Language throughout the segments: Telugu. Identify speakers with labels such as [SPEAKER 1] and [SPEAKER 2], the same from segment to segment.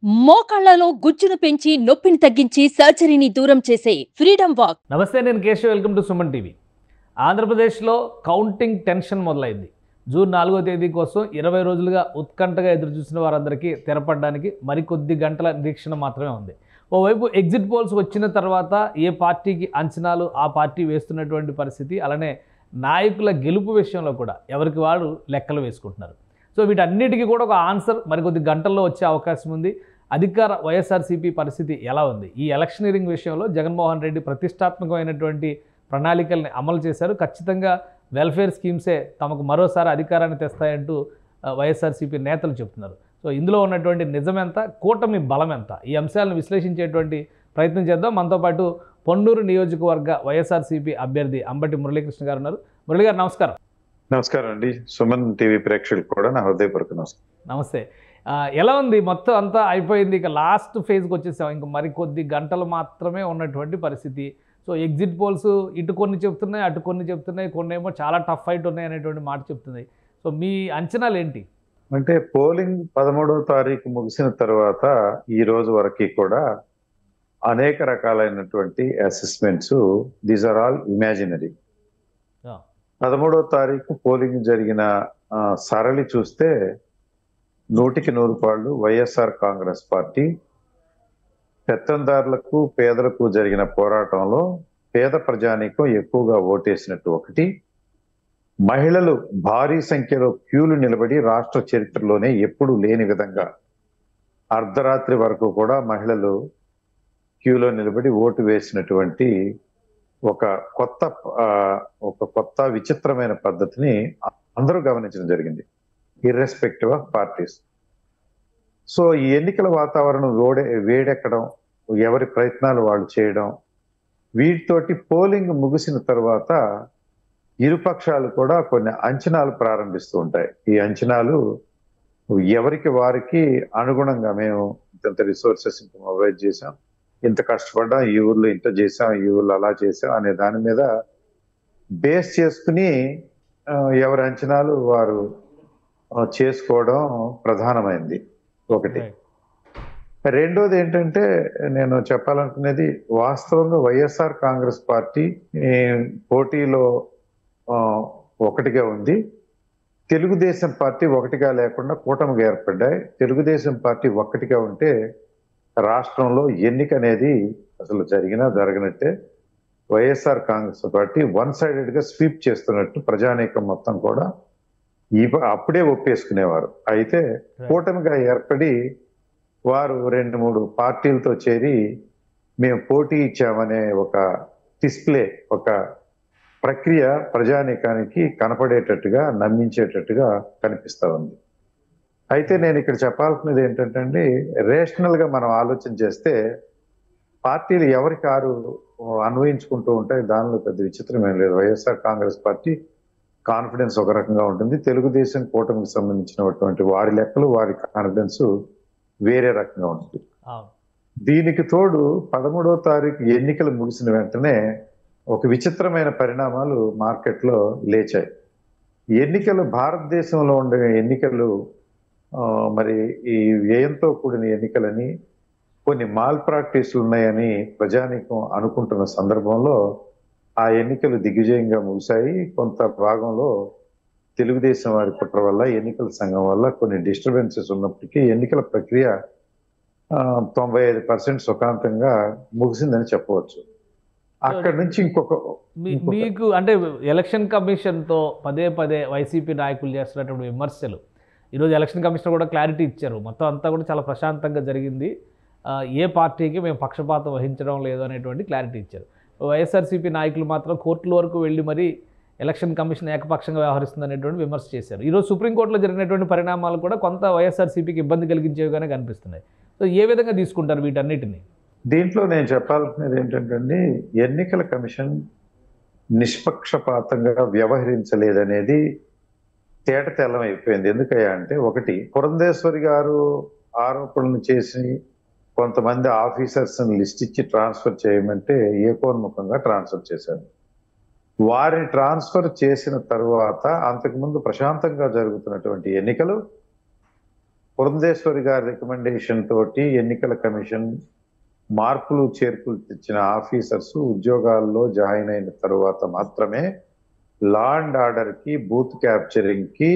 [SPEAKER 1] మోకాళ్లలో గుజ్జును పెంచి నొప్పిని తగ్గించి సర్జరీని దూరం చేసే ఫ్రీడమ్ వాక్.
[SPEAKER 2] నమస్తే, నేను Keshav. Welcome to Suman TV. ఆంధ్రప్రదేశ్లో కౌంటింగ్ టెన్షన్ మొదలైంది. జూన్ 4వ తేదీ కోసం 20 రోజులుగా ఉత్కంఠగా ఎదురుచూసిన వారందరికీ తెరపడడానికి మరికొద్ది గంటల నిరీక్షణ మాత్రమే ఉంది. ఓవైపు ఎగ్జిట్ పోల్స్ వచ్చిన తర్వాత ఏ పార్టీకి అంచనాలు ఆ పార్టీ వేస్తున్నటువంటి పరిస్థితి, అలానే నాయకుల గెలుపు విషయంలో కూడా ఎవరికి వారు లెక్కలు వేసుకుంటున్నారు. సో వీటన్నిటికీ కూడా ఒక ఆన్సర్ మరికొద్ది గంటల్లో వచ్చే అవకాశం ఉంది. అధికార వైఎస్ఆర్సీపీ పరిస్థితి ఎలా ఉంది? ఈ ఎలక్షనీరింగ్ విషయంలో జగన్మోహన్ రెడ్డి ప్రతిష్టాత్మకమైనటువంటి ప్రణాళికల్ని అమలు చేశారు. ఖచ్చితంగా వెల్ఫేర్ స్కీమ్సే తమకు మరోసారి అధికారాన్ని తెస్తాయంటూ వైఎస్ఆర్సీపీ నేతలు చెప్తున్నారు. సో ఇందులో ఉన్నటువంటి నిజమెంత, కూటమి బలం ఎంత, ఈ అంశాలను విశ్లేషించేటువంటి ప్రయత్నం చేద్దాం. మనతో పాటు పొన్నూరు నియోజకవర్గ వైఎస్ఆర్సీపీ అభ్యర్థి అంబటి మురళీకృష్ణ గారు ఉన్నారు. మురళి గారు నమస్కారం.
[SPEAKER 3] నమస్కారం అండి. సుమన్ టీవీ ప్రేక్షకులు కూడా నా హృదయపూర్వక నమస్కారం.
[SPEAKER 2] నమస్తే. ఎలా ఉంది? మొత్తం అంతా అయిపోయింది, ఇక లాస్ట్ ఫేజ్కి వచ్చేసాం. ఇంకా మరికొద్ది గంటలు మాత్రమే ఉన్నటువంటి పరిస్థితి. సో ఎగ్జిట్ పోల్స్ ఇటు కొన్ని చెప్తున్నాయి, అటు కొన్ని చెప్తున్నాయి, కొన్ని ఏమో చాలా టఫ్ ఫైట్ ఉన్నాయి అనేటువంటి మాట చెప్తున్నాయి. సో మీ అంచనాలు ఏంటి?
[SPEAKER 3] అంటే పోలింగ్ 13వ తారీఖు ముగిసిన తర్వాత ఈ రోజు వరకు కూడా అనేక రకాలైనటువంటి assessments, these are all imaginary. 13వ తారీఖు పోలింగ్ జరిగిన సరళి చూస్తే 100కి 100 పాళ్ళు వైఎస్ఆర్ కాంగ్రెస్ పార్టీ. పెత్తందారులకు పేదలకు జరిగిన పోరాటంలో పేద ప్రజానీకం ఎక్కువగా ఓటేసినట్టు ఒకటి. మహిళలు భారీ సంఖ్యలో క్యూలు నిలబడి రాష్ట్ర చరిత్రలోనే ఎప్పుడూ లేని విధంగా అర్ధరాత్రి వరకు కూడా మహిళలు క్యూలో నిలబడి ఓటు వేసినటువంటి ఒక కొత్త విచిత్రమైన పద్ధతిని అందరూ గమనించడం జరిగింది, ఇర్రెస్పెక్టివ్ ఆఫ్ పార్టీస్. సో ఈ ఎన్నికల వాతావరణం వేడెక్కడం, ఎవరి ప్రయత్నాలు వాళ్ళు చేయడం, వీటితోటి పోలింగ్ ముగిసిన తర్వాత ఇరుపక్షాలు కూడా కొన్ని అంచనాలు ప్రారంభిస్తూ ఉంటాయి. ఈ అంచనాలు ఎవరికి వారికి అనుగుణంగా, మేము ఇంత రిసోర్సెస్ ఇంత మొబైల్ చేసాం, ఇంత కష్టపడ్డాం, ఈ ఊర్లో ఇంత చేసాం, ఈ ఊర్లో అలా చేసాం అనే దాని మీద బేస్ చేసుకుని ఎవరి అంచనాలు వారు చేసుకోవడం ప్రధానమైంది ఒకటి. రెండోది ఏంటంటే, నేను చెప్పాలనుకునేది వాస్తవంగా వైఎస్ఆర్ కాంగ్రెస్ పార్టీ పోటీలో ఒకటిగా ఉంది. తెలుగుదేశం పార్టీ ఒకటిగా లేకుండా కూటమిగా ఏర్పడ్డాయి. తెలుగుదేశం పార్టీ ఒక్కటిగా ఉంటే రాష్ట్రంలో ఎన్నిక అనేది అసలు జరగనట్టే. YSR Congress party one sided గా స్వీప్ చేస్తున్నట్టు ప్రజానీకం మొత్తం కూడా అప్పుడే ఒప్పేసుకునేవారు. అయితే కూటమిగా ఏర్పడి వారు 2-3 పార్టీలతో చేరి మేము పోటీ ఇచ్చామనే ఒక డిస్ప్లే, ఒక ప్రక్రియ ప్రజానీకానికి కనపడేటట్టుగా, నమ్మించేటట్టుగా కనిపిస్తా ఉంది. అయితే నేను ఇక్కడ చెప్పాల్సినది ఏంటంటే అండి, రేషనల్ గా మనం ఆలోచన చేస్తే పార్టీలు ఎవరికి ఆరు అన్వయించుకుంటూ ఉంటాయి, దానిలో పెద్ద విచిత్రం ఏం లేదు. వైఎస్ఆర్ కాంగ్రెస్ పార్టీ కాన్ఫిడెన్స్ ఒక రకంగా ఉంటుంది, తెలుగుదేశం కూటమికి సంబంధించినటువంటి వారి లెక్కలు, వారి కాన్ఫిడెన్స్ వేరే రకంగా ఉంటుంది. దీనికి తోడు 13వ తారీఖు ఎన్నికలు ముగిసిన వెంటనే ఒక విచిత్రమైన పరిణామాలు మార్కెట్లో లేచాయి. ఎన్నికలు, భారతదేశంలో ఉండే ఎన్నికలు మరి ఈ వ్యయంతో కూడిన ఎన్నికలని, కొన్ని మాల్ ప్రాక్టీసులు ఉన్నాయని ప్రజానీకం అనుకుంటున్న సందర్భంలో ఆ ఎన్నికలు దిగ్విజయంగా ముగిశాయి. కొంత భాగంలో తెలుగుదేశం వారి కుట్ర వల్ల, ఎన్నికల సంఘం వల్ల కొన్ని డిస్టర్బెన్సెస్ ఉన్నప్పటికీ ఎన్నికల ప్రక్రియ 95% సుఖాంతంగా ముగిసిందని చెప్పవచ్చు. అక్కడి నుంచి
[SPEAKER 2] మీకు అంటే ఎలక్షన్ కమిషన్తో పదే వైసీపీ నాయకులు చేస్తున్నటువంటి విమర్శలు, ఈరోజు ఎలక్షన్ కమిషనర్ కూడా క్లారిటీ ఇచ్చారు, మొత్తం అంతా కూడా చాలా ప్రశాంతంగా జరిగింది, ఏ పార్టీకి మేము పక్షపాతం వహించడం లేదు అనేటువంటి క్లారిటీ ఇచ్చారు. వైఎస్ఆర్సీపీ నాయకులు మాత్రం కోర్టుల వరకు వెళ్ళి మరీ ఎలక్షన్ కమిషన్ ఏకపక్షంగా వ్యవహరిస్తుంది అనేటువంటి విమర్శ చేశారు. ఈరోజు సుప్రీంకోర్టులో జరిగినటువంటి పరిణామాలు కూడా కొంత వైఎస్ఆర్సీపీకి ఇబ్బంది కలిగించేవిగానే కనిపిస్తున్నాయి. సో ఏ విధంగా తీసుకుంటారు వీటన్నిటిని?
[SPEAKER 3] దీంట్లో నేను చెప్పాల్సినది ఏంటంటే, ఎన్నికల కమిషన్ నిష్పక్షపాతంగా వ్యవహరించలేదనేది తేట తెల్లం అయిపోయింది. ఎందుకయ్యా అంటే, ఒకటి, పురంధేశ్వరి గారు ఆరోపణలు చేసి కొంతమంది ఆఫీసర్స్ లిస్ట్ ఇచ్చి ట్రాన్స్ఫర్ చేయమంటే ఏకోన్ముఖంగా ట్రాన్స్ఫర్ చేశారు. వారిని ట్రాన్స్ఫర్ చేసిన తర్వాత అంతకుముందు ప్రశాంతంగా జరుగుతున్నటువంటి ఎన్నికలు పురంధేశ్వరి గారి రికమెండేషన్ తోటి ఎన్నికల కమిషన్ మార్పులు చేర్పులు తెచ్చిన ఆఫీసర్స్ ఉద్యోగాల్లో జాయిన్ అయిన తరువాత మాత్రమే లా అండ్ ఆర్డర్ కి బూత్ క్యాప్చరింగ్ కి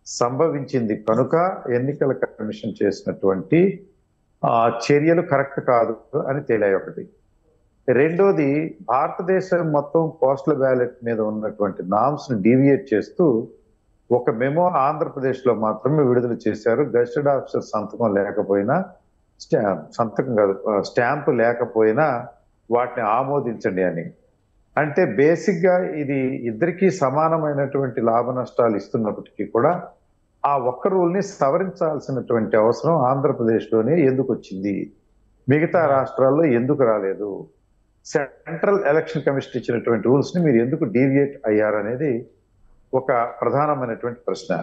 [SPEAKER 3] సంభవించింది కనుక ఎన్నికల కమిషన్ చేసినటువంటి చర్యలు కరెక్ట్ కాదు అని తేలాయి ఒకటి. రెండోది, భారతదేశం మొత్తం పోస్టల్ బ్యాలెట్ మీద ఉన్నటువంటి నామ్స్ ని డీవియేట్ చేస్తూ ఒక మెమో ఆంధ్రప్రదేశ్ లో మాత్రమే విడుదల చేశారు. గెజిటెడ్ ఆఫీసర్ సంతకం లేకపోయినా, సంతకం కాదు, స్టాంపు లేకపోయినా వాటిని ఆమోదించండి అని. అంటే బేసిక్ గా ఇది ఇద్దరికీ సమానమైనటువంటి లాభ నష్టాలు ఇస్తున్నప్పటికీ కూడా ఆ ఒక్క రూల్ ని సవరించాల్సినటువంటి అవసరం ఆంధ్రప్రదేశ్ లోనే ఎందుకు వచ్చింది, మిగతా రాష్ట్రాల్లో ఎందుకు రాలేదు? సెంట్రల్ ఎలక్షన్ కమిషన్ ఇచ్చినటువంటి రూల్స్ ని మీరు ఎందుకు డీవియేట్ అయ్యారనేది ఒక ప్రధానమైనటువంటి ప్రశ్న.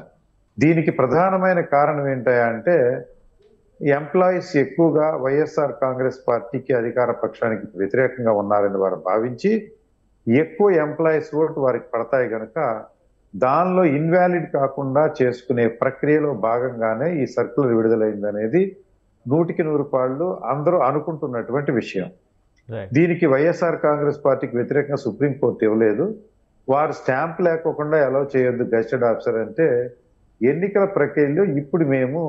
[SPEAKER 3] దీనికి ప్రధానమైన కారణం ఏంటంటే ఎంప్లాయీస్ ఎక్కువగా వైఎస్ఆర్ కాంగ్రెస్ పార్టీకి అధికార పక్షానికి వ్యతిరేకంగా ఉన్నారని వారు భావించి ఎక్కువ ఎంప్లాయీస్ ఓటు వారికి పడతాయి కనుక దానిలో ఇన్వాలిడ్ కాకుండా చేసుకునే ప్రక్రియలో భాగంగానే ఈ సర్క్యులర్ విడుదలైంది అనేది 100% అందరూ అనుకుంటున్నటువంటి విషయం. దీనికి వైఎస్ఆర్ కాంగ్రెస్ పార్టీకి వ్యతిరేకంగా సుప్రీంకోర్టు ఇవ్వలేదు. వారు స్టాంప్ లేకోకుండా ఎలా చేయొద్దు గెజిటెడ్ ఆఫీసర్ అంటే ఎన్నికల ప్రక్రియలో ఇప్పుడు మేము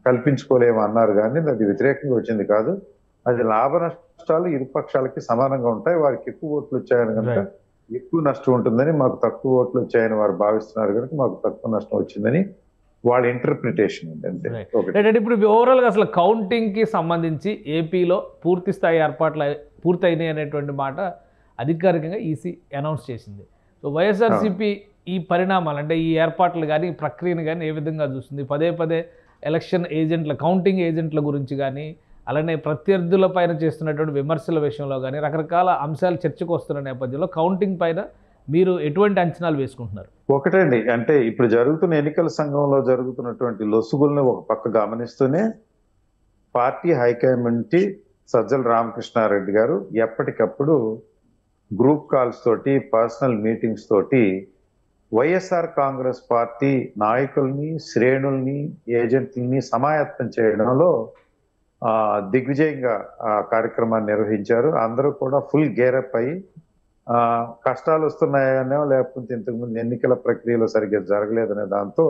[SPEAKER 3] కల్పించుకోలేము అన్నారు, కానీ అది వ్యతిరేకంగా వచ్చింది కాదు. అది లాభ నష్టాలు ఇరుపక్షాలకి సమానంగా ఉంటాయి. వారికి ఎక్కువ ఓట్లు వచ్చాయని కనుక ఎక్కువ నష్టం ఉంటుందని, మాకు తక్కువ ఓట్లు వచ్చాయని వారు భావిస్తున్నారు కనుక మాకు తక్కువ నష్టం వచ్చిందని వాళ్ళ ఇంటర్ప్రిటేషన్ ఉంది.
[SPEAKER 2] ఇప్పుడు ఓవరాల్ గా అసలు కౌంటింగ్ కి సంబంధించి ఏపీలో పూర్తి స్థాయి ఏర్పాట్లు పూర్తయినాయి అనేటువంటి మాట అధికారికంగా ఈసీ అనౌన్స్ చేసింది. సో వైఎస్ఆర్సీపీ ఈ పరిణామాలు అంటే ఈ ఏర్పాట్లు కానీ ఈ ప్రక్రియను కానీ ఏ విధంగా చూస్తుంది? పదే పదే ఎలక్షన్ ఏజెంట్ల, కౌంటింగ్ ఏజెంట్ల గురించి కానీ, అలానే ప్రత్యర్థుల పైన చేస్తున్నటువంటి విమర్శల విషయంలో కానీ రకరకాల అంశాలు చర్చకు వస్తున్న నేపథ్యంలో కౌంటింగ్ పైన మీరు ఎటువంటి అంచనాలు వేసుకుంటున్నారు?
[SPEAKER 3] ఒకటండి, అంటే ఇప్పుడు జరుగుతున్న ఎన్నికల సంఘంలో జరుగుతున్నటువంటి లొసుగుల్ని ఒక పక్క గమనిస్తూనే పార్టీ హైకమాండ్ సజ్జల రామకృష్ణారెడ్డి గారు ఎప్పటికప్పుడు గ్రూప్ కాల్స్ తోటి, పర్సనల్ మీటింగ్స్ తోటి వైఎస్ఆర్ కాంగ్రెస్ పార్టీ నాయకుల్ని, శ్రేణుల్ని, ఏజెంట్లని సమాయత్తం చేయడంలో దిగ్విజయంగా ఆ కార్యక్రమాన్ని నిర్వహించారు. అందరూ కూడా ఫుల్ గేరప్ అయ్యి కష్టాలు వస్తున్నాయనో లేకపోతే ఇంతకుముందు ఎన్నికల ప్రక్రియలో సరిగ్గా జరగలేదనే దాంతో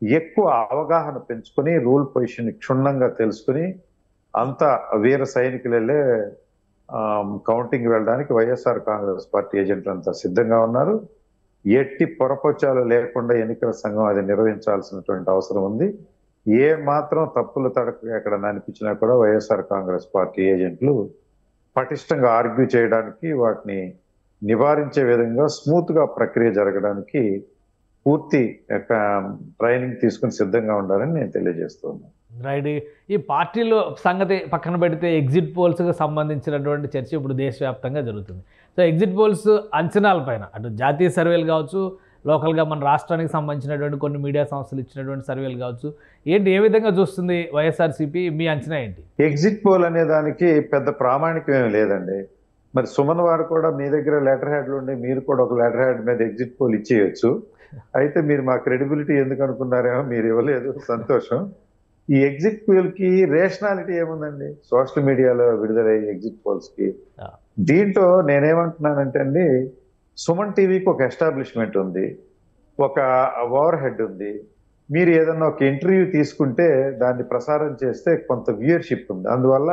[SPEAKER 3] ఎక్కువ అవగాహన పెంచుకొని రూల్ పొజిషన్ క్షుణ్ణంగా తెలుసుకుని అంతా వీర సైనికులే కౌంటింగ్ వెళ్ళడానికి వైఎస్ఆర్ కాంగ్రెస్ పార్టీ ఏజెంట్లు అంతా సిద్ధంగా ఉన్నారు. ఎట్టి పొరపచాలు లేకుండా ఎన్నికల సంఘం అది నిర్వహించాల్సినటువంటి అవసరం ఉంది. ఏ మాత్రం తప్పుల తడక ఎక్కడ అనిపించినా కూడా వైఎస్ఆర్ కాంగ్రెస్ పార్టీ ఏజెంట్లు పటిష్టంగా ఆర్గ్యూ చేయడానికి, వాటిని నివారించే విధంగా స్మూత్ గా ప్రక్రియ జరగడానికి పూర్తి ట్రైనింగ్ తీసుకుని సిద్ధంగా ఉండాలని నేను తెలియజేస్తున్నాను.
[SPEAKER 2] రైట్. ఈ పార్టీలో సంగతి పక్కన పెడితే ఎగ్జిట్ పోల్స్కి సంబంధించినటువంటి చర్చ ఇప్పుడు దేశవ్యాప్తంగా జరుగుతుంది. సో ఎగ్జిట్ పోల్స్ అంచనాల పైన అటు జాతీయ సర్వేలు కావచ్చు, లోకల్గా మన రాష్ట్రానికి సంబంధించినటువంటి కొన్ని మీడియా సంస్థలు ఇచ్చినటువంటి సర్వేలు కావచ్చు, ఏంటి ఏ విధంగా చూస్తుంది వైఎస్ఆర్సీపీ? మీ అంచనా ఏంటి?
[SPEAKER 3] ఎగ్జిట్ పోల్ అనే దానికి పెద్ద ప్రామాణికం ఏమి లేదండి. మరి సుమన్ వారు కూడా మీ దగ్గర లెటర్ హ్యాడ్లు ఉండి మీరు కూడా ఒక లెటర్ హ్యాడ్ మీద ఎగ్జిట్ పోల్ ఇచ్చేయచ్చు. అయితే మీరు మా క్రెడిబిలిటీ ఎందుకు అనుకున్నారేమో, మీరు ఇవ్వలేదు, సంతోషం. ఈ ఎగ్జిట్ పోల్ కి రేషనాలిటీ ఏముందండి? సోషల్ మీడియాలో విడుదలయ్యే ఎగ్జిట్ పోల్స్ కి. దీంట్లో నేనేమంటున్నానంటే అండి, సుమన్ టీవీకి ఒక ఎస్టాబ్లిష్మెంట్ ఉంది, ఒక ఓవర్ హెడ్ ఉంది. మీరు ఏదన్నా ఒక ఇంటర్వ్యూ తీసుకుంటే దాన్ని ప్రసారం చేస్తే కొంత వ్యూయర్షిప్ ఉంది. అందువల్ల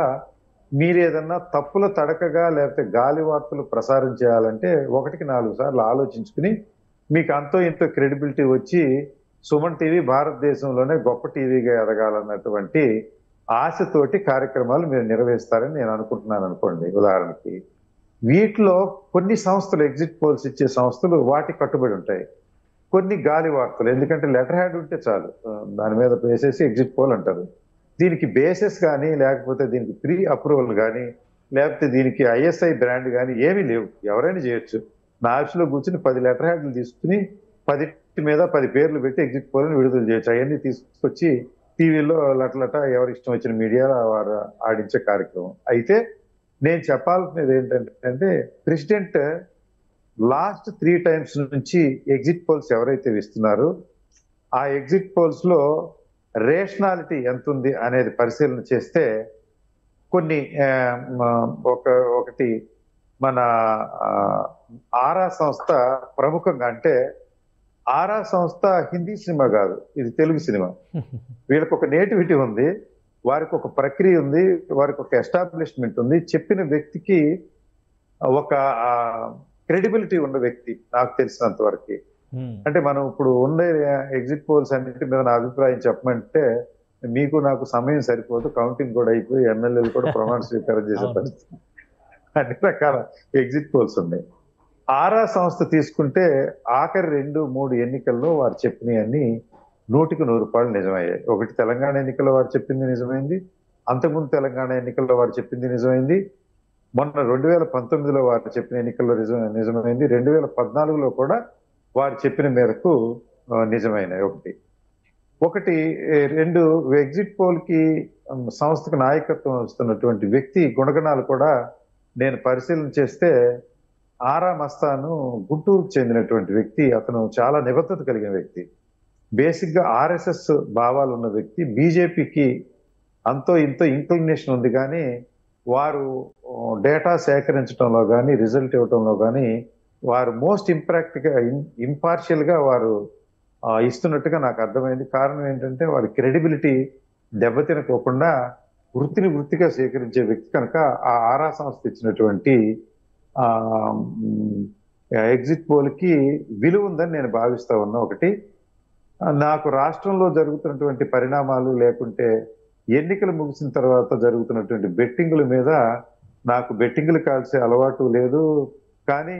[SPEAKER 3] మీరు ఏదన్నా తప్పుల తడకగా లేకపోతే గాలి వార్తలు ప్రసారం చేయాలంటే 1-4 సార్లు ఆలోచించుకుని మీకు అంతో ఇంతో క్రెడిబిలిటీ వచ్చి సుమన్ టీవీ భారతదేశంలోనే గొప్ప టీవీగా ఎదగాలన్నటువంటి ఆశతోటి కార్యక్రమాలు మీరు నిర్వహిస్తారని నేను అనుకుంటున్నాను అనుకోండి. ఉదాహరణకి వీటిలో కొన్ని సంస్థలు, ఎగ్జిట్ పోల్స్ ఇచ్చే సంస్థలు వాటి కట్టుబడి ఉంటాయి. కొన్ని గాలి వార్తలు, ఎందుకంటే లెటర్ హ్యాడ్ ఉంటే చాలు, దాని మీద వేసేసి ఎగ్జిట్ పోల్ అంటారు. దీనికి బేసెస్ కానీ, లేకపోతే దీనికి ప్రీ అప్రూవల్ కానీ, లేకపోతే దీనికి ఐఎస్ఐ బ్రాండ్ కానీ ఏమీ లేవు. ఎవరైనా చేయొచ్చు. నా ఆఫీస్లో కూర్చుని 10 లెటర్ హ్యాడ్లు తీసుకుని 10 మీద 10 పేర్లు పెట్టి ఎగ్జిట్ పోల్ని విడుదల చేయొచ్చు. అవన్నీ తీసుకొచ్చి టీవీలో లట్లట ఎవరి ఇష్టం వచ్చిన మీడియా వారు ఆడించే కార్యక్రమం. అయితే నేను చెప్పాల్సినది ఏంటంటే, ప్రెసిడెంట్ లాస్ట్ 3 times నుంచి ఎగ్జిట్ పోల్స్ ఎవరైతే ఇస్తున్నారో ఆ ఎగ్జిట్ పోల్స్ లో రేషనాలిటీ ఎంత ఉంది అనేది పరిశీలన చేస్తే కొన్ని ఒకటి మన ఆ, ఆరా సంస్థ ప్రముఖంగా, అంటే ఆరా సంస్థ హిందీ సినిమా కాదు, ఇది తెలుగు సినిమా. వీళ్ళకి ఒక నేటివిటీ ఉంది, వారికి ఒక ప్రక్రియ ఉంది, వారికి ఒక ఎస్టాబ్లిష్మెంట్ ఉంది. చెప్పిన వ్యక్తికి ఒక క్రెడిబిలిటీ ఉన్న వ్యక్తి నాకు తెలిసినంత వరకు. అంటే మనం ఇప్పుడు ఉండే ఎగ్జిట్ పోల్స్ అన్నింటి మీద నా అభిప్రాయం చెప్పమంటే మీకు నాకు సమయం సరిపోదు, కౌంటింగ్ కూడా అయిపోయి ఎమ్మెల్యేలు కూడా ప్రమాణ స్వీకారం చేసే పరిస్థితి. అన్ని రకాల ఎగ్జిట్ పోల్స్ ఉన్నాయి. ఆరా సంస్థ తీసుకుంటే ఆఖరి 2-3 ఎన్నికల్లో వారు చెప్పినవన్నీ 100% నిజమయ్యాయి. ఒకటి తెలంగాణ ఎన్నికల్లో వారు చెప్పింది నిజమైంది, అంతకుముందు తెలంగాణ ఎన్నికల్లో వారు చెప్పింది నిజమైంది, మొన్న 2019లో వారు చెప్పిన ఎన్నికల్లో నిజమైంది, 2014లో కూడా వారు చెప్పిన మేరకు నిజమైనవి. ఒకటి 2 ఎగ్జిట్ పోల్ కి సంస్థకు నాయకత్వం వస్తున్నటువంటి వ్యక్తి గుణగణాలు కూడా నేను పరిశీలన చేస్తే, ఆరా మస్తాను గుంటూరుకు చెందినటువంటి వ్యక్తి. అతను చాలా నిబద్ధత కలిగిన వ్యక్తి, బేసిక్ గా ఆర్ఎస్ఎస్ భావాలు ఉన్న వ్యక్తి. బీజేపీకి అంతో ఇంతో ఇంక్లినేషన్ ఉంది, కానీ వారు డేటా సేకరించడంలో కానీ రిజల్ట్ ఇవ్వడంలో కానీ వారు మోస్ట్ ఇంపార్షియల్ గా వారు ఇస్తున్నట్టుగా నాకు అర్థమైంది. కారణం ఏంటంటే వారి క్రెడిబిలిటీ దెబ్బతినకోకుండా వృత్తిగా స్వీకరించే వ్యక్తి కనుక ఆ ఆరా సంస్థ ఇచ్చినటువంటి ఎగ్జిట్ పోల్ కి విలువ ఉందని నేను భావిస్తా ఉన్నా. ఒకటి, నాకు రాష్ట్రంలో జరుగుతున్నటువంటి పరిణామాలు లేకుంటే ఎన్నికలు ముగిసిన తర్వాత జరుగుతున్నటువంటి బెట్టింగుల మీద నాకు బెట్టింగులు కాల్చే అలవాటు లేదు, కానీ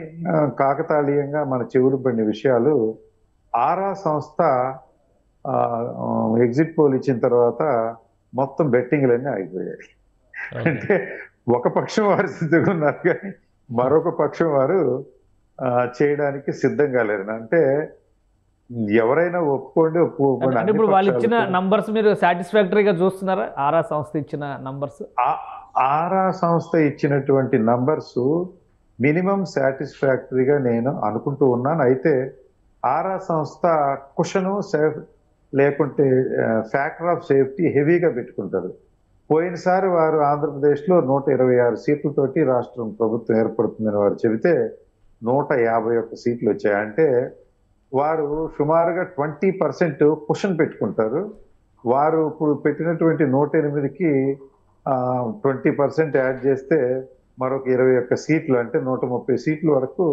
[SPEAKER 3] కాకతాళీయంగా మన చెవులు పడిన విషయాలు, ఆరా సంస్థ ఎగ్జిట్ పోల్ ఇచ్చిన తర్వాత మొత్తం బెట్టింగ్లన్నీ ఆగిపోయాయి. అంటే ఒక పక్షం వారు సిద్ధంగా ఉన్నారు, కానీ మరొక పక్షం వారు చేయడానికి సిద్ధంగా లేరు. అంటే ఎవరైనా ఒప్పుకోండి ఒప్పుకోండి.
[SPEAKER 2] అంటే ఇప్పుడు వాళ్ళు ఇచ్చిన నంబర్స్ మీరు సాటిస్ఫాక్టరీగా చూస్తున్నారా? ఆరా సంస్థ ఇచ్చిన నంబర్స్,
[SPEAKER 3] ఆరా సంస్థ ఇచ్చినటువంటి నంబర్స్ మినిమం సాటిస్ఫాక్టరీగా నేను అనుకుంటూ ఉన్నాను. అయితే ఆరా సంస్థ కుషను సేఫ్ లేకుంటే ఫ్యాక్టర్ ఆఫ్ సేఫ్టీ హెవీగా పెట్టుకుంటారు. పోయినసారి వారు ఆంధ్రప్రదేశ్లో 126 సీట్లతోటి రాష్ట్రం ప్రభుత్వం ఏర్పడుతుందని వారు చెబితే 151 సీట్లు వచ్చాయి. అంటే వారు సుమారుగా 20% కుషన్ పెట్టుకుంటారు. వారు ఇప్పుడు పెట్టినటువంటి 108కి 20% యాడ్ చేస్తే మరొక 21 సీట్లు, అంటే 130 సీట్ల వరకు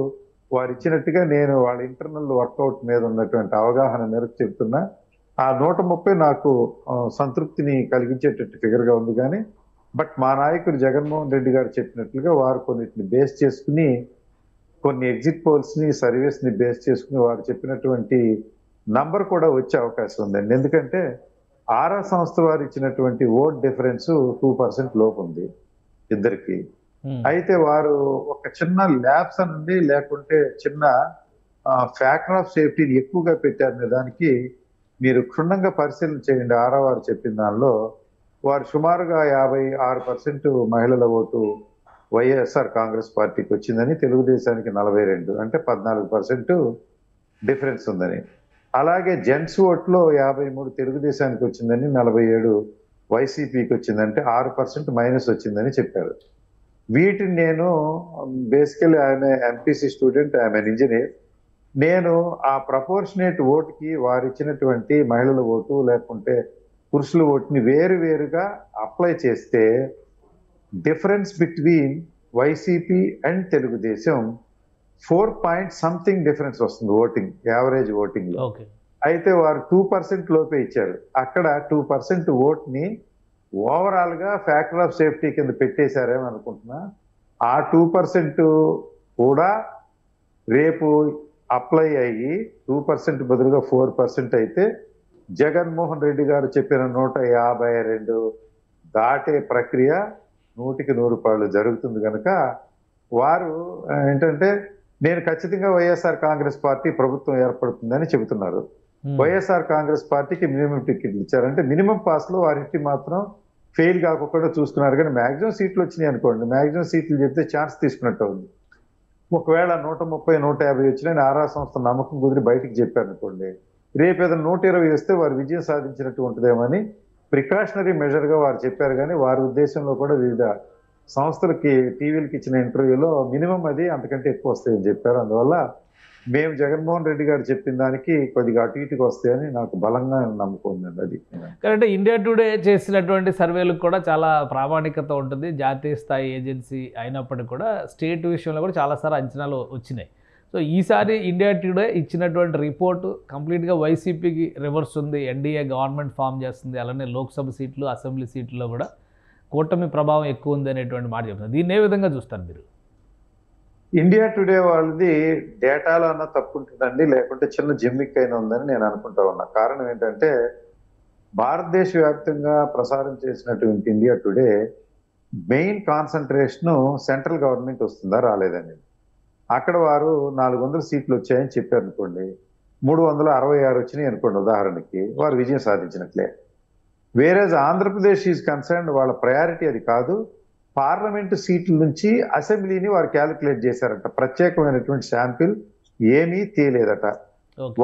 [SPEAKER 3] వారు ఇచ్చినట్టుగా నేను వాళ్ళ ఇంటర్నల్ వర్కౌట్ మీద ఉన్నటువంటి అవగాహన మేరకు చెప్తున్నా. ఆ 130 నాకు సంతృప్తిని కలిగించేటట్టు ఫిగర్ గా ఉంది. కానీ బట్ మా నాయకుడు జగన్మోహన్ రెడ్డి గారు చెప్పినట్లుగా వారు కొన్నిటిని బేస్ చేసుకుని, కొన్ని ఎగ్జిట్ పోల్స్ ని సర్వీస్ ని బేస్ చేసుకుని వారు చెప్పినటువంటి నంబర్ కూడా వచ్చే అవకాశం ఉందండి. ఎందుకంటే ఆరా సంస్థ వారు ఇచ్చినటువంటి ఓట్ డిఫరెన్స్ 2% లోపు ఉంది ఇద్దరికి. అయితే వారు ఒక చిన్న ల్యాబ్స్ నుండి లేకుంటే చిన్న ఫ్యాక్టర్ ఆఫ్ సేఫ్టీని ఎక్కువగా పెట్టారనే దానికి మీరు క్షుణ్ణంగా పరిశీలన చేయండి. ఆరా వారు చెప్పిన దానిలో వారు సుమారుగా 56% మహిళల ఓటు వైఎస్ఆర్ కాంగ్రెస్ పార్టీకి వచ్చిందని, తెలుగుదేశానికి 42, అంటే 14% డిఫరెన్స్ ఉందని. అలాగే జెంట్స్ ఓట్లో 53 తెలుగుదేశానికి వచ్చిందని, 47 వైసీపీకి వచ్చిందంటే 6% మైనస్ వచ్చిందని చెప్పారు. వీటిని నేను బేసికలీ ఆయన ఎంపీసీ స్టూడెంట్, ఐఎమ్ ఇంజనీర్. నేను ఆ ప్రపోర్షనేట్ ఓటుకి వారు ఇచ్చినటువంటి మహిళల ఓటు లేకుంటే పురుషుల ఓటుని వేరుగా అప్లై చేస్తే difference between YCP and Telugu Desam 4 difference వస్తుంది ఓటింగ్, యావరేజ్ ఓటింగ్ లో. అయితే వారు 2% లోపే ఇచ్చారు. అక్కడ 2% ఓట్ని ఓవరాల్ గా ఫ్యాక్టర్ ఆఫ్ సేఫ్టీ కింద పెట్టేశారేమో అనుకుంటున్నా. ఆ 2% కూడా రేపు అప్లై అయ్యి 2% బదులుగా 4% అయితే జగన్మోహన్ రెడ్డి గారు చెప్పిన 152 దాటే ప్రక్రియ 100% జరుగుతుంది కనుక వారు ఏంటంటే నేను ఖచ్చితంగా వైఎస్ఆర్ కాంగ్రెస్ పార్టీ ప్రభుత్వం ఏర్పడుతుందని చెబుతున్నారు. వైఎస్ఆర్ కాంగ్రెస్ పార్టీకి మినిమం టికెట్లు ఇచ్చారంటే మినిమం పాస్ లో వారికి మాత్రం ఫెయిల్ కాకుండా చూసుకున్నారు. కానీ మ్యాక్సిమం సీట్లు వచ్చినాయి అనుకోండి, మ్యాక్సిమం సీట్లు చెప్తే ఛాన్స్ తీసుకున్నట్టు ఉంది. ఒకవేళ 130, 150 వచ్చినాయని ఆరా సంస్థ నమ్మకం కుదిరి బయటికి చెప్పారు అనుకోండి, రేపు ఏదైనా 120 వస్తే వారు విజయం సాధించినట్టు ఉంటుందేమని ప్రికాషనరీ మెజర్గా వారు చెప్పారు. కానీ వారి ఉద్దేశంలో కూడా వివిధ సంస్థలకి టీవీలకి ఇచ్చిన ఇంటర్వ్యూలో మినిమం అది అంతకంటే ఎక్కువ వస్తాయని చెప్పారు. అందువల్ల మేము జగన్మోహన్ రెడ్డి గారు చెప్పిన దానికి కొద్దిగా అటు ఇటుకు వస్తాయని నాకు బలంగా నమ్మకం ఉందండి. అది
[SPEAKER 2] అంటే ఇండియా టుడే చేసినటువంటి సర్వేలకు కూడా చాలా ప్రామాణికత ఉంటుంది. జాతీయ స్థాయి ఏజెన్సీ అయినప్పటికీ కూడా స్టేట్ విషయంలో కూడా చాలాసార్లు అంచనాలు వచ్చినాయి. సో ఈసారి ఇండియా టుడే ఇచ్చినటువంటి రిపోర్టు కంప్లీట్గా వైసీపీకి రివర్స్ ఉంది. ఎన్డీఏ గవర్నమెంట్ ఫామ్ చేస్తుంది. అలానే లోక్సభ సీట్లు, అసెంబ్లీ సీట్లలో కూడా కూటమి ప్రభావం ఎక్కువ ఉంది అనేటువంటి మాట చెప్తున్నారు. దీన్ని ఏ విధంగా చూస్తారు మీరు?
[SPEAKER 3] ఇండియా టుడే వాళ్ళది డేటాలో అన్న తప్పు ఉంటుందండి, లేకుంటే చిన్న జిమ్మిక్ అయినా ఉందని నేను అనుకుంటా ఉన్నా. కారణం ఏంటంటే భారతదేశ వ్యాప్తంగా ప్రసారం చేసినటువంటి India today main concentration central government వస్తుందా రాలేదని. అక్కడ వారు 400 సీట్లు వచ్చాయని చెప్పారు అనుకోండి, 366 వచ్చినాయి అనుకోండి ఉదాహరణకి, వారు విజయం సాధించినట్లే. వేరేజ్ ఆంధ్రప్రదేశ్ ఈజ్ కన్సర్న్ వాళ్ళ ప్రయారిటీ అది కాదు. పార్లమెంటు సీట్ల నుంచి అసెంబ్లీని వారు క్యాలిక్యులేట్ చేశారట. ప్రత్యేకమైనటువంటి శాంపిల్ ఏమీ తేలేదట.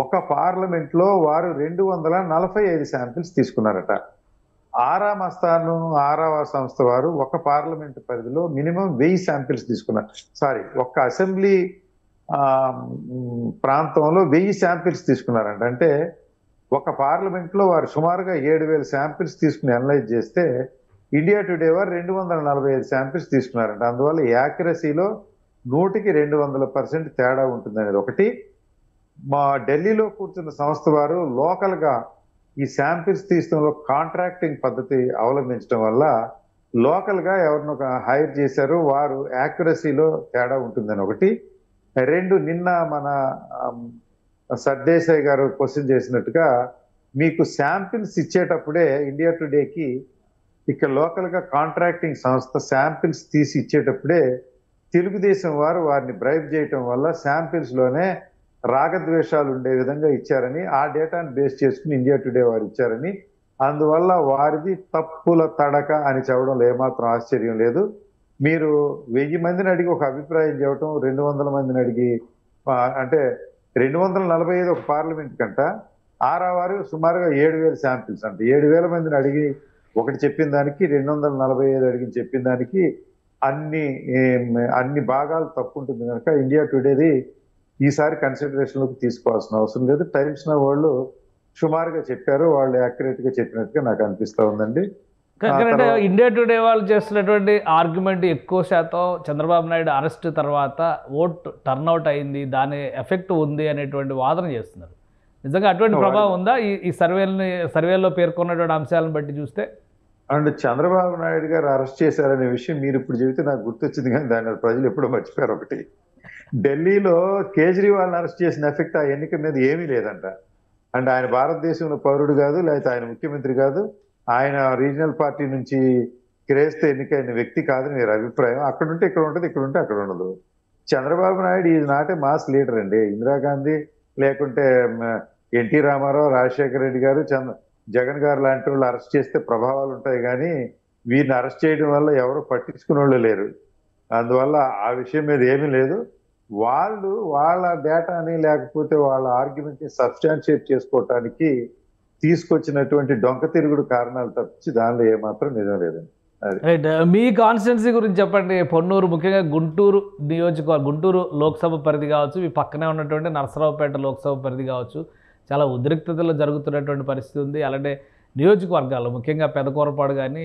[SPEAKER 3] ఒక పార్లమెంట్ లో వారు 245 శాంపిల్స్ తీసుకున్నారట. ఆరావ సంస్థ వారు ఒక పార్లమెంట్ పరిధిలో మినిమం 1000 శాంపిల్స్ తీసుకున్నారు. ఒక్క అసెంబ్లీ ప్రాంతంలో 1000 శాంపిల్స్ తీసుకున్నారంట. అంటే ఒక పార్లమెంట్ లో వారు సుమారుగా 7000 శాంపిల్స్ తీసుకుని అనలైజ్ చేస్తే ఇండియా టుడే వారు 245 శాంపిల్స్ తీసుకున్నారంట. అందువల్ల యాక్యురసీలో 100కి 200% తేడా ఉంటుందనేది ఒకటి. మా ఢిల్లీలో కూర్చున్న సంస్థ వారు లోకల్ గా ఈ శాంపిల్స్ తీసుకోవడంలో కాంట్రాక్టింగ్ పద్ధతి అవలంబించడం వల్ల లోకల్ గా ఎవరినో హైర్ చేశారు, వారు యాక్యురసీలో తేడా ఉంటుందని ఒకటి. 2, నిన్న మన సర్దేశాయ్ గారు క్వశ్చన్ చేసినట్టుగా మీకు శాంపిల్స్ ఇచ్చేటప్పుడే ఇండియా టుడేకి ఇక్కడ లోకల్ గా కాంట్రాక్టింగ్ సంస్థ శాంపిల్స్ తీసి ఇచ్చేటప్పుడే తెలుగుదేశం వారు వారిని బ్రైబ్ చేయటం వల్ల శాంపిల్స్ లోనే రాగద్వేషాలు ఉండే విధంగా ఇచ్చారని, ఆ డేటాను బేస్ చేసుకుని ఇండియా టుడే వారు ఇచ్చారని, అందువల్ల వారిది తప్పుల తడక అని చెప్పడంలో ఏమాత్రం ఆశ్చర్యం లేదు. మీరు 1000 మందిని అడిగి ఒక అభిప్రాయం చెప్పడం, 200 మందిని అడిగి అంటే 245 ఒక పార్లమెంట్ కంట, వారు సుమారుగా 7000 శాంపిల్స్ అంటే 7000 మందిని అడిగి ఒకటి చెప్పిన దానికి 245 అడిగి చెప్పిన దానికి అన్ని భాగాలు తప్పు ఉంటుంది కనుక ఇండియా టుడేది ఈసారి కన్సిడరేషన్లోకి తీసుకోవాల్సిన అవసరం లేదు. టైమ్స్ నౌ వాళ్ళు సుమారుగా చెప్పారు, వాళ్ళు యాక్యురేట్ గా చెప్పినట్టుగా నాకు అనిపిస్తా ఉందండి.
[SPEAKER 2] ఇండియా టుడే వాళ్ళు చేస్తున్నటువంటి ఆర్గ్యుమెంట్ ఎక్కువ శాతం చంద్రబాబు నాయుడు అరెస్ట్ తర్వాత ఓట్ టర్న్అవుట్ అయింది, దాని ఎఫెక్ట్ ఉంది అనేటువంటి వాదన చేస్తున్నారు. నిజంగా అటువంటి ప్రభావం ఉందా ఈ సర్వేలో పేర్కొన్నటువంటి అంశాలను బట్టి చూస్తే?
[SPEAKER 3] అండ్ చంద్రబాబు నాయుడు గారు అరెస్ట్ చేశారనే విషయం మీరు ఇప్పుడు చెబితే నాకు గుర్తొచ్చింది, కానీ దాని ప్రజలు ఎప్పుడో మర్చిపోయారు. ఒకటి, ఢిల్లీలో కేజ్రీవాల్ని అరెస్ట్ చేసిన ఎఫెక్ట్ ఆ ఎన్నిక మీద ఏమీ లేదంట. అండ్ ఆయన భారతదేశంలో పౌరుడు కాదు, లేకపోతే ఆయన ముఖ్యమంత్రి కాదు, ఆయన రీజనల్ పార్టీ నుంచి క్రేజ్తో ఎన్నికైన వ్యక్తి కాదని మీరు అభిప్రాయం. అక్కడ ఉంటే ఇక్కడ ఉంటుంది, ఇక్కడ ఉంటే అక్కడ ఉండదు. Chandrababu Naidu is not a mass leader అండి. ఇందిరాగాంధీ లేకుంటే ఎన్టీ రామారావు, రాజశేఖర రెడ్డి గారు, జగన్ గారు లాంటి వాళ్ళు అరెస్ట్ చేస్తే ప్రభావాలు ఉంటాయి, కానీ వీరిని అరెస్ట్ చేయడం వల్ల ఎవరు పట్టించుకునే వాళ్ళు లేరు. అందువల్ల ఆ విషయం మీద ఏమీ లేదు. వాళ్ళు వాళ్ళ డేటాని లేకపోతే వాళ్ళ ఆర్గ్యుమెంట్ని సబ్స్టాన్షియేట్ చేసుకోవటానికి తీసుకొచ్చినటువంటి డొంక తిరుగుడు కారణాలు తప్పించి దానిలో ఏమాత్రం నిజం లేదండి.
[SPEAKER 2] రైట్. మీ కాన్స్టిట్యున్సీ గురించి చెప్పండి. పొన్నూరు, ముఖ్యంగా గుంటూరు నియోజకవర్గం, గుంటూరు లోక్సభ పరిధి కావచ్చు, మీ పక్కనే ఉన్నటువంటి నరసరావుపేట లోక్సభ పరిధి కావచ్చు, చాలా ఉద్రిక్తతలో జరుగుతున్నటువంటి పరిస్థితి ఉంది. అలాంటి నియోజకవర్గాలు ముఖ్యంగా పెదకూరపాడు కానీ,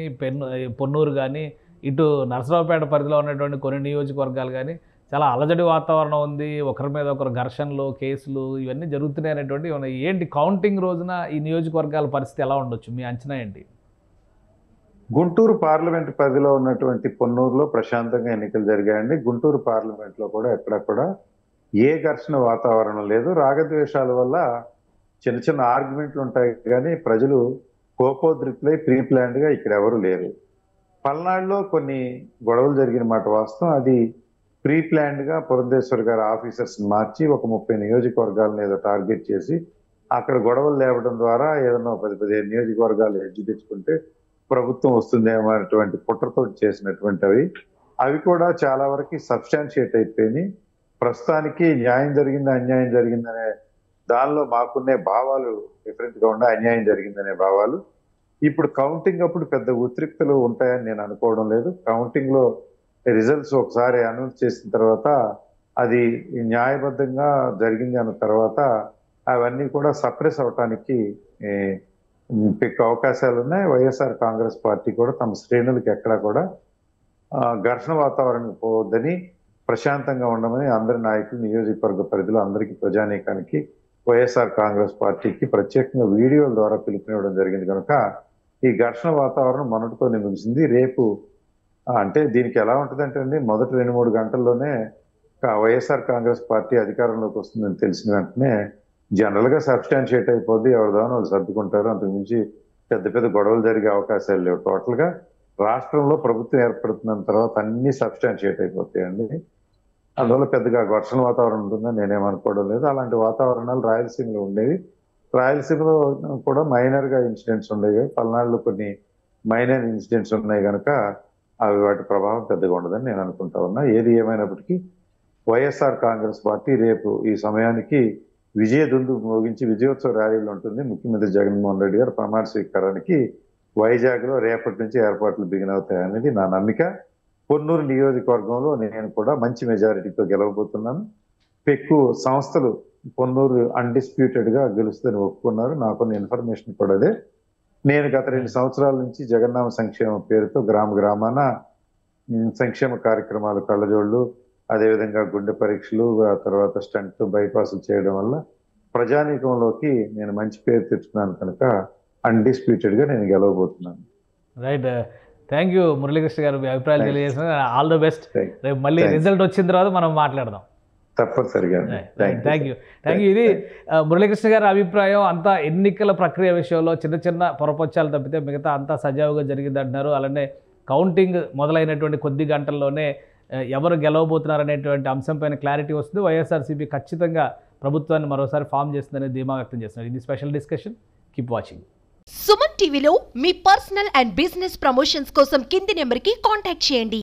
[SPEAKER 2] పొన్నూరు కానీ, ఇటు నరసరావుపేట పరిధిలో ఉన్నటువంటి కొన్ని నియోజకవర్గాలు కానీ చాలా అలజడి వాతావరణం ఉంది. ఒకరి మీద ఒకరు ఘర్షణలు, కేసులు ఇవన్నీ జరుగుతున్నాయి అనేటువంటి ఏంటి కౌంటింగ్ రోజున ఈ నియోజకవర్గాల పరిస్థితి ఎలా ఉండొచ్చు, మీ అంచనా ఏంటి?
[SPEAKER 3] గుంటూరు పార్లమెంట్ పరిధిలో ఉన్నటువంటి పొన్నూరులో ప్రశాంతంగా ఎన్నికలు జరిగాయండి. గుంటూరు పార్లమెంట్ లో కూడా ఎక్కడ కూడా ఏ ఘర్షణ వాతావరణం లేదు. రాగద్వేషాల వల్ల చిన్న చిన్న ఆర్గ్యుమెంట్లు ఉంటాయి, కానీ ప్రజలు కోపోద్రిక్తులై ప్రీ ప్లాన్డ్ గా ఇక్కడ ఎవరు లేరు. పల్నాడులో కొన్ని గొడవలు జరిగిన మాట వాస్తవం. అది ప్రీ ప్లాన్డ్ గా పురంధేశ్వర్ గారి ఆఫీసర్స్ మార్చి ఒక 30 నియోజకవర్గాలను ఏదో టార్గెట్ చేసి అక్కడ గొడవలు లేవడం ద్వారా ఏదన్నా 10-15 నియోజకవర్గాలు హెజ్జు తెచ్చుకుంటే ప్రభుత్వం వస్తుందేమో అనేటువంటి కుట్రతో చేసినటువంటివి. అవి కూడా చాలా వరకు సబ్స్టాన్షియేట్ అయిపోయినాయి. ప్రస్తుతానికి న్యాయం జరిగిందా అన్యాయం జరిగిందనే దానిలో మాకున్నే భావాలు డిఫరెంట్ గా ఉండే అన్యాయం జరిగిందనే భావాలు. ఇప్పుడు కౌంటింగ్ అప్పుడు పెద్ద ఉద్రిక్తలు ఉంటాయని నేను అనుకోవడం లేదు. కౌంటింగ్ లో రిజల్ట్స్ ఒకసారి అనౌన్స్ చేసిన తర్వాత అది న్యాయబద్ధంగా జరిగింది అన్న తర్వాత అవన్నీ కూడా సప్రెస్ అవటానికి అవకాశాలు ఉన్నాయి. వైఎస్ఆర్ కాంగ్రెస్ పార్టీ కూడా తమ శ్రేణులకి ఎక్కడా కూడా ఘర్షణ వాతావరణం పోవద్దని, ప్రశాంతంగా ఉండమని అందరి నాయకులు, నియోజకవర్గ పరిధిలో అందరికీ, ప్రజానీకానికి, వైఎస్ఆర్ కాంగ్రెస్ పార్టీకి ప్రత్యేకంగా వీడియోల ద్వారా పిలుపునివ్వడం జరిగింది కనుక ఈ ఘర్షణ వాతావరణం మొన్నటితోనే ముగిసింది. రేపు అంటే దీనికి ఎలా ఉంటుందంటే అండి, మొదటి 2-3 గంటల్లోనే వైఎస్ఆర్ కాంగ్రెస్ పార్టీ అధికారంలోకి వస్తుందని తెలిసిన వెంటనే జనరల్ గా సబ్స్టాన్షియేట్ అయిపోద్ది, ఎవరిదానో వాళ్ళు సర్దుకుంటారు. అంతకుమించి పెద్ద పెద్ద గొడవలు జరిగే అవకాశాలు లేవు. టోటల్ గా రాష్ట్రంలో ప్రభుత్వం ఏర్పడుతున్న తర్వాత అన్ని సబ్స్టాన్షియేట్ అయిపోతాయండి. అందువల్ల పెద్దగా ఘర్షణ వాతావరణం ఉంటుందని నేనేమనుకోవడం లేదు. అలాంటి వాతావరణాలు రాయలసీమలో ఉండేవి. రాయలసీమలో కూడా మైనర్ గా ఇన్సిడెంట్స్ ఉండేవి, పల్నాడులో కొన్ని మైనర్ ఇన్సిడెంట్స్ ఉన్నాయి కనుక అవి వాటి ప్రభావం పెద్దగా ఉండదని నేను అనుకుంటా ఉన్నా. ఏది ఏమైనప్పటికీ వైఎస్ఆర్ కాంగ్రెస్ పార్టీ రేపు ఈ సమయానికి విజయదుందు మోగించి విజయోత్సవ ర్యాలీలు ఉంటుంది. ముఖ్యమంత్రి జగన్మోహన్ రెడ్డి గారు ప్రమాణ స్వీకారానికి వైజాగ్ లో రేపటి నుంచి ఏర్పాట్లు బిగిన్ అవుతాయనేది నా నమ్మిక. పొన్నూరు నియోజకవర్గంలో నేను కూడా మంచి మెజారిటీతో గెలవబోతున్నాను. పెక్కు సంస్థలు పొన్నూరు అన్డిస్ప్యూటెడ్ గా గెలుస్తుందని ఒప్పుకున్నారు. నాకున్న ఇన్ఫర్మేషన్ కూడా అదే. నేను గత 2 సంవత్సరాల నుంచి జగన్నామ సంక్షేమ పేరుతో గ్రామ గ్రామాన సంక్షేమ కార్యక్రమాలు, కళ్ళజోళ్ళు, అదేవిధంగా గుండె పరీక్షలు, ఆ తర్వాత స్టంట్ బైపాస్లు చేయడం వల్ల ప్రజానీకంలోకి నేను మంచి పేరు తెచ్చుకున్నాను కనుక అన్డిస్ప్యూటెడ్ గా నేను గెలవబోతున్నాను.
[SPEAKER 2] రైట్, థ్యాంక్ యూ మురళీకృష్ణ గారు, మీ అభిప్రాయాలు తెలియజేసిన. All the best. రేపు మళ్ళీ రిజల్ట్ వచ్చిన తర్వాత మనం మాట్లాడదాం.
[SPEAKER 3] తప్పనిసరిగా.
[SPEAKER 2] Thank you. ఇది మురళీకృష్ణ గారి అభిప్రాయం. అంతా ఎన్నికల ప్రక్రియ విషయంలో చిన్న చిన్న పొరపచ్చాలు తప్పితే మిగతా అంతా సజావుగా జరిగింది అంటున్నారు. అలానే కౌంటింగ్ మొదలైనటువంటి కొద్ది గంటల్లోనే ఎవరు గెలవబోతున్నారు అనేటువంటి అంశంపైన క్లారిటీ వస్తుంది. వైఎస్ఆర్సీపీ ఖచ్చితంగా ప్రభుత్వాన్ని మరోసారి ఫామ్ చేస్తుందనే ధీమా వ్యక్తం చేస్తున్నారు. ఇది special discussion. Keep watching.
[SPEAKER 4] Suman టీవీలో మీ పర్సనల్ అండ్ బిజినెస్ ప్రమోషన్స్ కోసం కింది నెంబర్కి కాంటాక్ట్ చేయండి.